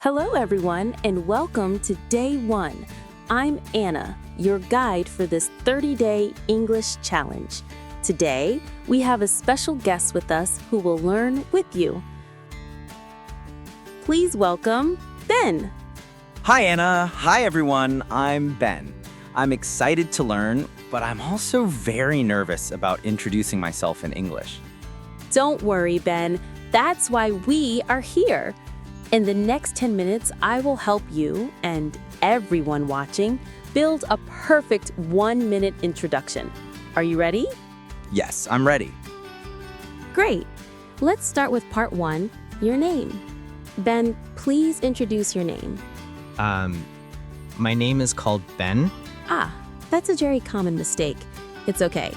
Hello, everyone, and welcome to Day 1. I'm Anna, your guide for this 30-day English challenge. Today, we have a special guest with us who will learn with you. Please welcome Ben. Hi, Anna. Hi, everyone. I'm Ben. I'm excited to learn, but I'm also very nervous about introducing myself in English. Don't worry, Ben. That's why we are here. In the next 10 minutes, I will help you and everyone watching build a perfect 1-minute introduction. Are you ready? Yes, I'm ready. Great. Let's start with part 1, your name. Ben, please introduce your name. My name is called Ben. That's a very common mistake. It's okay.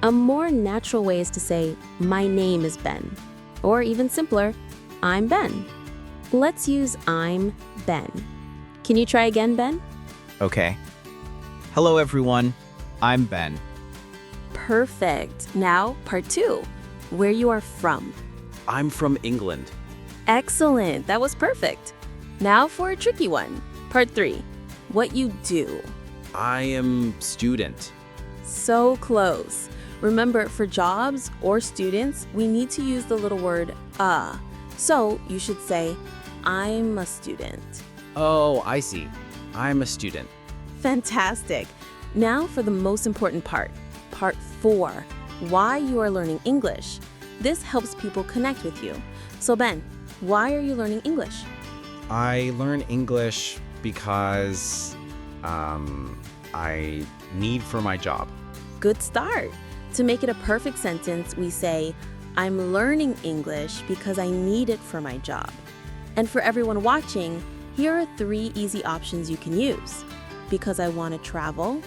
A more natural way is to say, my name is Ben. Or even simpler, I'm Ben. Let's use I'm Ben. Can you try again, Ben? Okay. Hello, everyone. I'm Ben. Perfect. Now, part 2, where you are from. I'm from England. Excellent. That was perfect. Now for a tricky one. Part 3, what you do. I am student. So close. Remember, for jobs or students, we need to use the little word a. So you should say, I'm a student. Oh, I see. I'm a student. Fantastic. Now for the most important part, part 4, why you are learning English. This helps people connect with you. So Ben, why are you learning English? I learn English because I need for my job. Good start. To make it a perfect sentence, we say, I'm learning English because I need it for my job. And for everyone watching, here are 3 easy options you can use. Because I want to travel,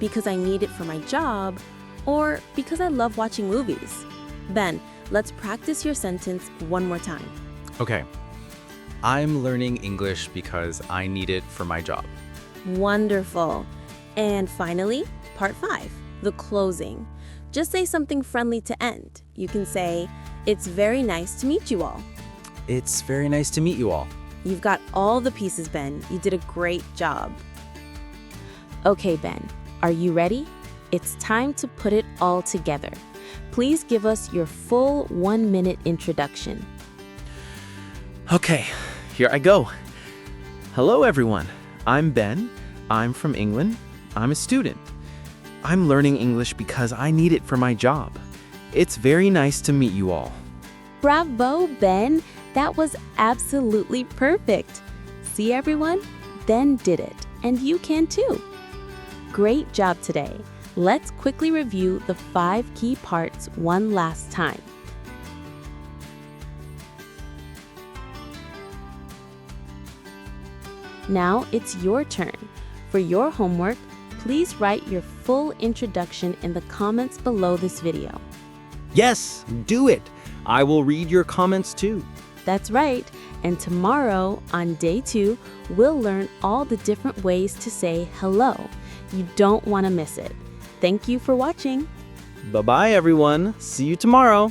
because I need it for my job, or because I love watching movies. Ben, let's practice your sentence one more time. Okay. I'm learning English because I need it for my job. Wonderful. And finally, part 5, the closing. Just say something friendly to end. You can say, it's very nice to meet you all. It's very nice to meet you all. You've got all the pieces, Ben. You did a great job. Okay, Ben, are you ready? It's time to put it all together. Please give us your full 1-minute introduction. Okay, here I go. Hello, everyone. I'm Ben. I'm from England. I'm a student. I'm learning English because I need it for my job. It's very nice to meet you all. Bravo, Ben. That was absolutely perfect. See, everyone? Ben did it, and you can too. Great job today. Let's quickly review the 5 key parts one last time. Now it's your turn. For your homework, please write your full introduction in the comments below this video. Yes, do it. I will read your comments too. That's right. And tomorrow, on day 2, we'll learn all the different ways to say hello. You don't want to miss it. Thank you for watching. Bye-bye, everyone. See you tomorrow.